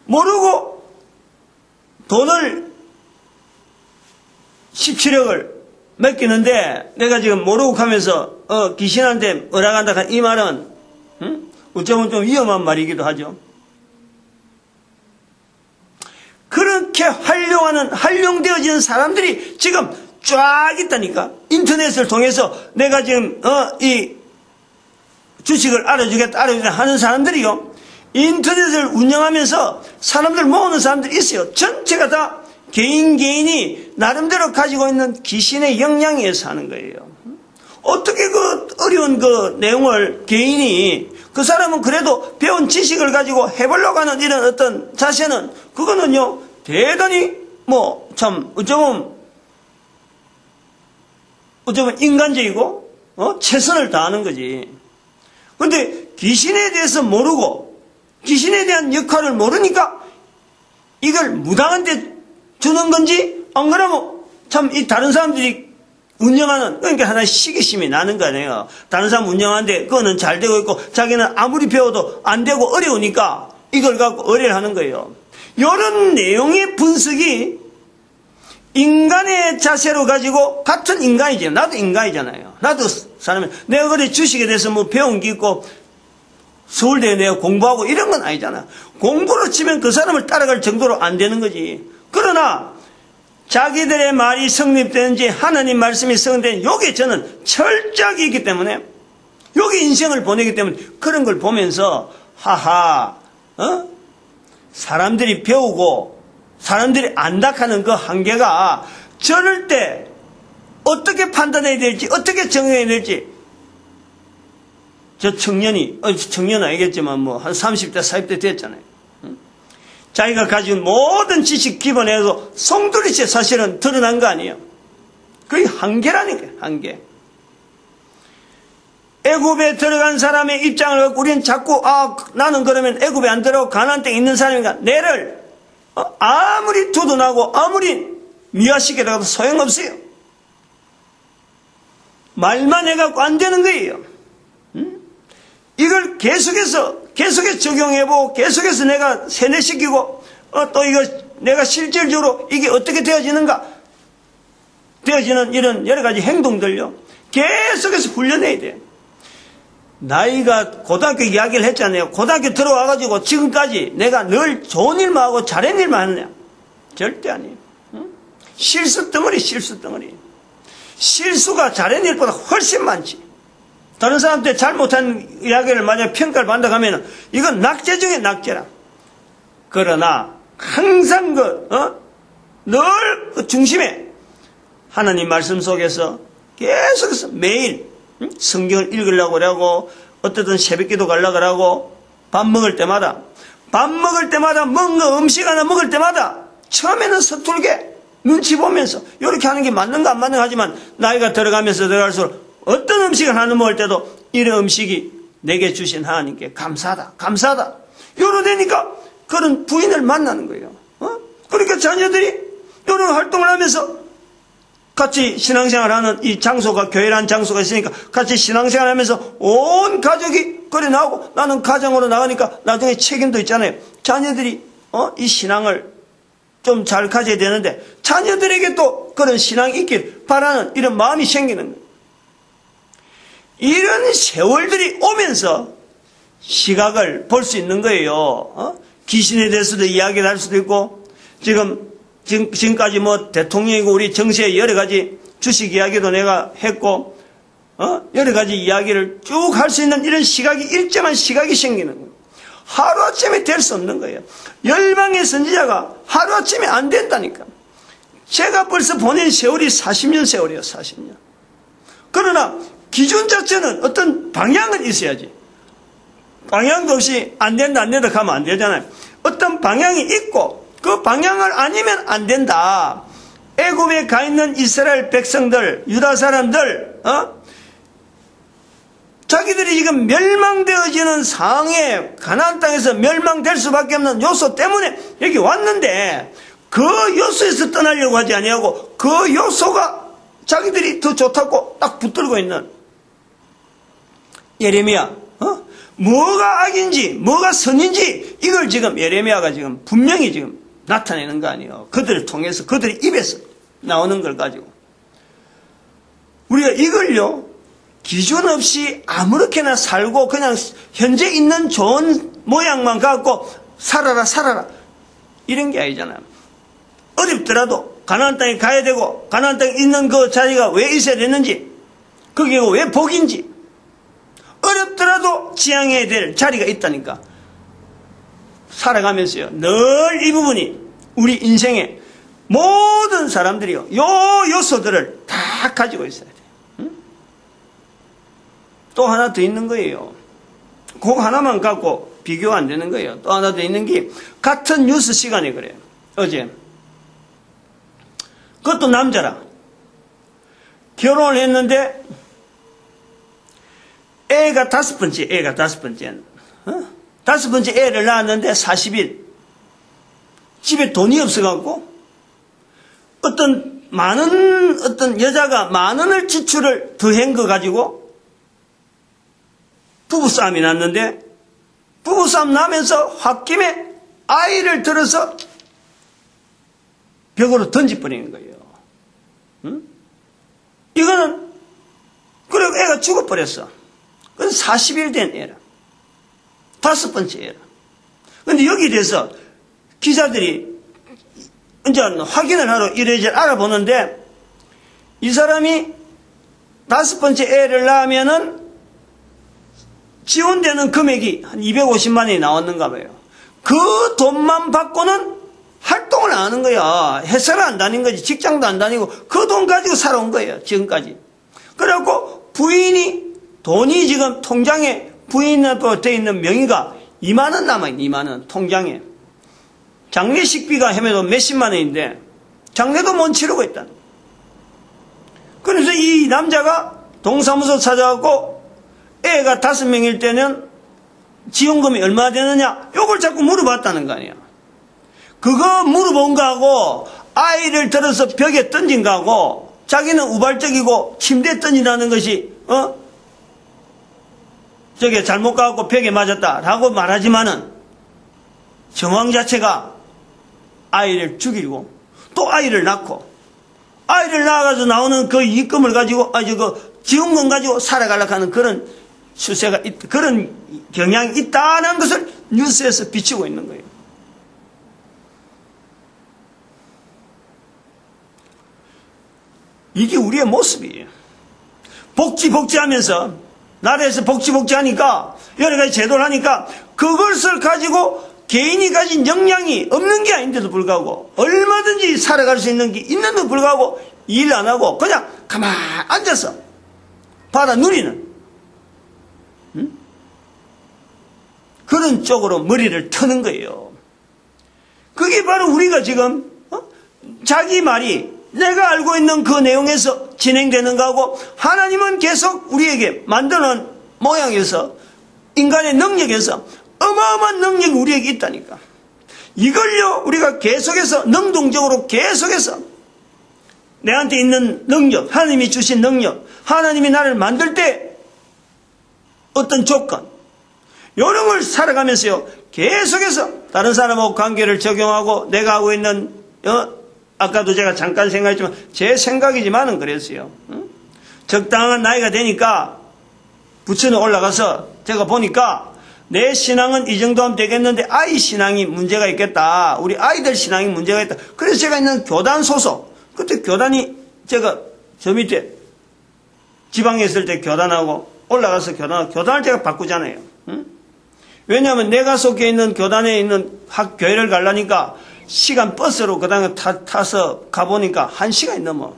모르고 돈을 17억을 맡기는데 내가 지금 모르고 하면서 귀신한테 얻어간다 한 이 말은 어쩌면 좀 위험한 말이기도 하죠. 그렇게 활용되어지는 사람들이 지금 쫙 있다니까. 인터넷을 통해서 내가 지금 이 주식을 알아주겠다 하는 사람들이요, 인터넷을 운영하면서 사람들 모으는 사람들이 있어요. 전체가 다 개인이 나름대로 가지고 있는 귀신의 영향에 의해서 하는 거예요. 어떻게 그 어려운 그 내용을 개인이, 그 사람은 그래도 배운 지식을 가지고 해보려고 하는 이런 어떤 자세는, 그거는요, 대단히 참 어쩌면 인간적이고 최선을 다하는 거지. 그런데 귀신에 대해서 모르고 귀신에 대한 역할을 모르니까 이걸 무당한테 주는 건지, 안 그러면 참 이 다른 사람들이 운영하는, 그러니까 하나의 시기심이 나는 거 아니에요. 다른 사람 운영하는데 그거는 잘 되고 있고 자기는 아무리 배워도 안 되고 어려우니까 이걸 갖고 의뢰를 하는 거예요. 이런 내용의 분석이 인간의 자세로 가지고, 같은 인간이죠. 나도 인간이잖아요. 나도 사람이, 내가 그래 주식에 대해서 배운 게 있고 서울대에 내가 공부하고 이런 건 아니잖아. 공부로 치면 그 사람을 따라갈 정도로 안 되는 거지. 그러나 자기들의 말이 성립되는지 하나님 말씀이 성립되는지, 요게 저는 철저하게 있기 때문에, 요게 인생을 보내기 때문에 그런 걸 보면서 하하, 사람들이 배우고 사람들이 안다 하는 그 한계가 저럴 때 어떻게 판단해야 될지, 어떻게 정해야 될지. 저 청년은 알겠지만 한 30대 40대 됐잖아요. 자기가 가진 모든 지식 기본에서 송두리째 사실은 드러난 거 아니에요. 그게 한계라니까, 한계. 애굽에 들어간 사람의 입장을 갖고 우리는 자꾸 나는 그러면 애굽에 안 들어가고 가나안 땅에 있는 사람인가, 내를 아무리 두둔하고 아무리 미화시켜도 소용없어요. 말만 해갖고 안 되는 거예요. 이걸 계속해서 적용해보고 계속해서 내가 세뇌시키고 또 이거 내가 실질적으로 이게 어떻게 되어지는가, 되어지는 이런 여러 가지 행동들요, 계속해서 훈련해야 돼요. 나이가 고등학교 이야기를 했잖아요. 고등학교 들어와가지고 지금까지 내가 늘 좋은 일만 하고 잘한 일만 하느냐? 절대 아니에요. 응? 실수 덩어리, 실수 덩어리. 실수가 잘한 일보다 훨씬 많지. 다른 사람한테 잘못한 이야기를 만약 평가를 받는다고 하면 이건 낙제 중에 낙제라. 그러나 항상 늘 그 중심에 하나님 말씀 속에서 계속해서 매일 성경을 읽으려고 하고 어떻든 새벽기도 가려고 하고 밥 먹을 때마다 뭔가 음식 하나 먹을 때마다 처음에는 서툴게 눈치 보면서 이렇게 하는 게 맞는가 안 맞는가 하지만 나이가 들어가면서 들어갈수록 어떤 음식을 하나 먹을 때도 이런 음식이 내게 주신 하나님께 감사하다. 요로 되니까 그런 부인을 만나는 거예요. 그러니까 자녀들이 이런 활동을 하면서 같이 신앙생활하는 이 장소가 교회라는 장소가 있으니까 같이 신앙생활하면서 온 가족이 그래 나오고 나는 가정으로 나가니까 나중에 책임도 있잖아요. 자녀들이 이 신앙을 좀 잘 가져야 되는데 자녀들에게 또 그런 신앙이 있길 바라는 이런 마음이 생기는 거예요. 이런 세월들이 오면서 시각을 볼 수 있는 거예요. 귀신에 대해서도 이야기를 할 수도 있고 지금까지 뭐 대통령이고 우리 정치의 여러 가지 주식 이야기도 내가 했고 여러 가지 이야기를 쭉 할 수 있는 이런 시각이 일정한 시각이 생기는 거예요. 하루아침에 될 수 없는 거예요. 열방의 선지자가 하루아침에 안 된다니까. 제가 벌써 보낸 세월이 40년 세월이에요. 40년. 그러나 기준 자체는 어떤 방향은 있어야지. 방향도 없이 안 된다 하면 안 되잖아요. 어떤 방향이 있고 그 방향을 아니면 안 된다. 애굽에 가 있는 이스라엘 백성들, 유다 사람들, 자기들이 지금 멸망되어지는 상황에 가나안 땅에서 멸망될 수밖에 없는 요소 때문에 여기 왔는데 그 요소에서 떠나려고 하지 아니하고 그 요소가 자기들이 더 좋다고 딱 붙들고 있는 예레미야, 뭐가 악인지 뭐가 선인지 이걸 지금 예레미야가 지금 분명히 지금 나타내는 거 아니에요. 그들을 통해서 그들의 입에서 나오는 걸 가지고 우리가 이걸요 기준 없이 아무렇게나 살고 그냥 현재 있는 좋은 모양만 갖고 살아라 이런 게 아니잖아요. 어렵더라도 가나안 땅에 가야 되고 가나안 땅에 있는 그 자리가 왜 있어야 되는지 그게 왜 복인지 어렵더라도 지향해야 될 자리가 있다니까. 살아가면서요 늘 이 부분이 우리 인생의 모든 사람들이요 요 요소들을 다 가지고 있어야 돼요. 또 하나 더 있는 거예요. 그거 하나만 갖고 비교가 안 되는 거예요. 또 하나 더 있는 게 같은 뉴스 시간에 그래요. 어제 그것도 남자라 결혼을 했는데 애가 다섯 번째 애를 낳았는데 40일 집에 돈이 없어갖고 어떤 여자가 10,000원을 지출을 더한 거 가지고 부부싸움이 났는데 부부싸움 나면서 홧김에 아이를 들어서 벽으로 던져버리는 거예요. 이거는 그리고 애가 죽어버렸어. 그건 40일 된 애라. 5번째 애라. 그런데 여기에 대해서 기자들이 이제 확인을 하러 이래저래 알아보는데 이 사람이 5번째 애를 낳으면은 지원되는 금액이 한 250만 원이 나왔는가 봐요. 그 돈만 받고는 활동을 안 하는 거야. 회사를 안 다닌 거지. 직장도 안 다니고 그 돈 가지고 살아온 거예요. 지금까지. 그래갖고 돈이 지금 통장에 부인한테 되어 있는 명의가 2만 원 남아있네. 2만 원 통장에. 장례식비가 헤매도 몇십만 원인데 장례도 못 치르고 있다. 그래서 이 남자가 동사무소 찾아가고 애가 5명일 때는 지원금이 얼마 되느냐 요걸 자꾸 물어봤다는 거 아니야. 그거 물어본 거하고 아이를 들어서 벽에 던진 거하고 자기는 우발적이고 침대에 던진다는 것이 저게 잘못 가고 벽에 맞았다라고 말하지만은 정황 자체가 아이를 죽이고 또 아이를 낳고 아이를 낳아가지고 나오는 그 이익금을 가지고 그 지원금 가지고 살아가려고 하는 그런 추세가 그런 경향이 있다는 것을 뉴스에서 비치고 있는 거예요. 이게 우리의 모습이에요. 복지하면서 나라에서 복지하니까 여러 가지 제도를 하니까 그것을 가지고 개인이 가진 역량이 없는 게 아닌데도 불구하고 얼마든지 살아갈 수 있는 게 있는데도 불구하고 일 안 하고 그냥 가만히 앉아서 받아 누리는 그런 쪽으로 머리를 트는 거예요. 그게 바로 우리가 지금 자기 말이 내가 알고 있는 그 내용에서 진행되는 거하고 하나님은 계속 우리에게 만드는 모양에서 인간의 능력에서 어마어마한 능력이 우리에게 있다니까. 이걸요 우리가 계속해서 능동적으로 계속해서 내한테 있는 능력, 하나님이 주신 능력, 하나님이 나를 만들 때 어떤 조건 이런 걸 살아가면서요 계속해서 다른 사람하고 관계를 적용하고 내가 하고 있는 아까도 제가 잠깐 생각했지만 제 생각이지만은 그랬어요. 적당한 나이가 되니까 부천에 올라가서 제가 보니까 내 신앙은 이 정도 하면 되겠는데 아이 신앙이 문제가 있겠다. 우리 아이들 신앙이 문제가 있다. 그래서 제가 있는 교단 소속 그때 교단이 제가 저 밑에 지방에 있을 때 교단하고 올라가서 교단을 제가 바꾸잖아요. 왜냐하면 내가 속해 있는 교단에 있는 교회를 가려니까 시간 버스로 그 다음에 타서 가보니까 1시간이 넘어.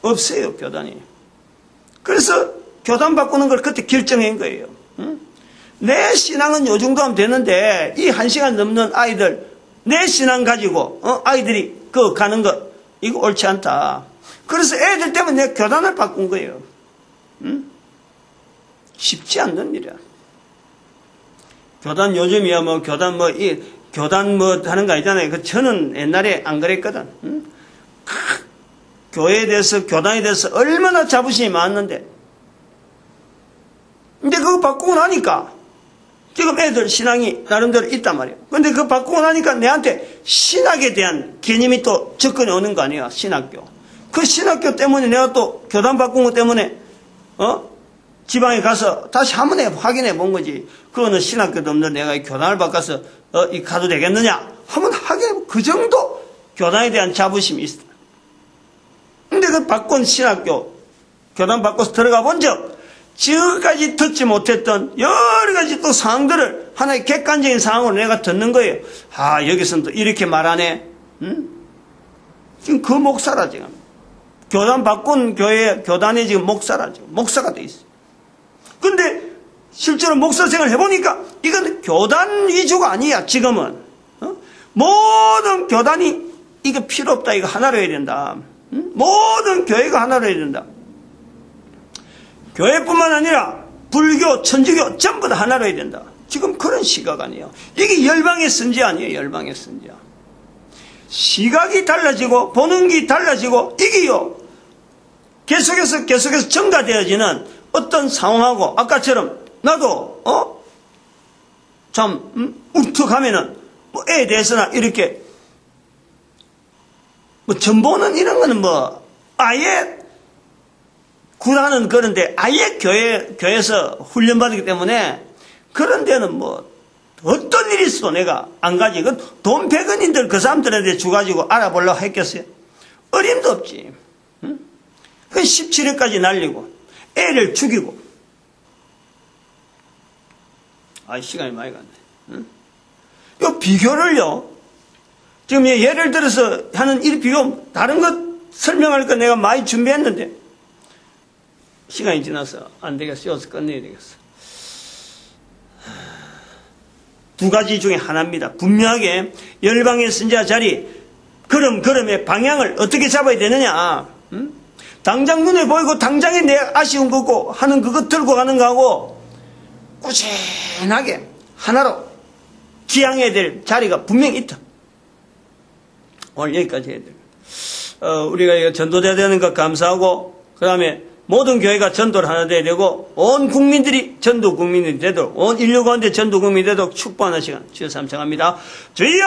없어요, 교단이. 그래서 교단 바꾸는 걸 그때 결정한 거예요. 내 신앙은 요 정도 하면 되는데 이 1시간 넘는 아이들, 내 신앙 가지고 아이들이 가는 거 이거 옳지 않다. 그래서 애들 때문에 내가 교단을 바꾼 거예요. 쉽지 않는 일이야. 교단 요즘이야 교단 하는 거 아니잖아요. 저는 옛날에 안 그랬거든. 교회에 대해서, 교단에 대해서 얼마나 자부심이 많았는데. 근데 그거 바꾸고 나니까, 지금 애들 신앙이 나름대로 있단 말이에요. 근데 그거 바꾸고 나니까 내한테 신학에 대한 개념이 또 접근해 오는 거 아니에요. 신학교. 그 신학교 때문에 내가 또 교단 바꾼 것 때문에, 지방에 가서 다시 한 번에 확인해 본 거지. 그거는 신학교도 없는 내가 이 교단을 바꿔서 가도 되겠느냐? 한번 하게 그 정도 교단에 대한 자부심이 있어. 근데 그 바꾼 신학교, 교단 바꿔서 들어가 본 적, 지금까지 듣지 못했던 여러 가지 또 상황들을 하나의 객관적인 상황으로 내가 듣는 거예요. 아, 여기서는 또 이렇게 말하네. 지금 그 목사라, 지금. 교단 바꾼 교단에 지금 목사라, 지금. 목사가 돼 있어. 근데 실제로 목사 생활을 해보니까 이건 교단 위주가 아니야, 지금은. 모든 교단이 이거 필요 없다, 이거 하나로 해야 된다. 모든 교회가 하나로 해야 된다. 교회뿐만 아니라 불교, 천주교 전부 다 하나로 해야 된다. 지금 그런 시각 아니에요. 이게 열방의 선지 아니에요, 열방의 선지야. 시각이 달라지고 보는 게 달라지고 이게요 계속해서 증가되어지는 어떤 상황하고 아까처럼 나도 참 울컥하면은 애에 대해서나 이렇게 전보는 이런 거는 아예 구라는 그런데 아예 교회에서 훈련받기 때문에 그런 데는 어떤 일이 있어도 내가 안 가지. 돈 100원인들 그 사람들한테 주가지고 알아보려고 했겠어요? 어림도 없지. 그 17회까지 날리고 애를 죽이고. 시간이 많이 갔네. 이 비교를요. 지금 예를 들어서 하는 이 비교 다른 것 설명할 거 내가 많이 준비했는데 시간이 지나서 안 되겠어. 여기서 끝내야 되겠어. 두 가지 중에 하나입니다. 분명하게 열방의 선지자 자리 걸음의 방향을 어떻게 잡아야 되느냐. 당장 눈에 보이고 당장에 내 아쉬운 거고 하는 그것 들고 가는 거하고 꾸준하게 하나로 지향해야 될 자리가 분명히 있다. 오늘 여기까지 해야 돼요. 우리가 전도돼야 되는 것 감사하고 그 다음에 모든 교회가 전도를 하나 돼야 되고 온 국민들이 전도 국민이 되도록 온 인류 가운데 전도 국민이 되도록 축복하는 시간 주여 삼청합니다. 주여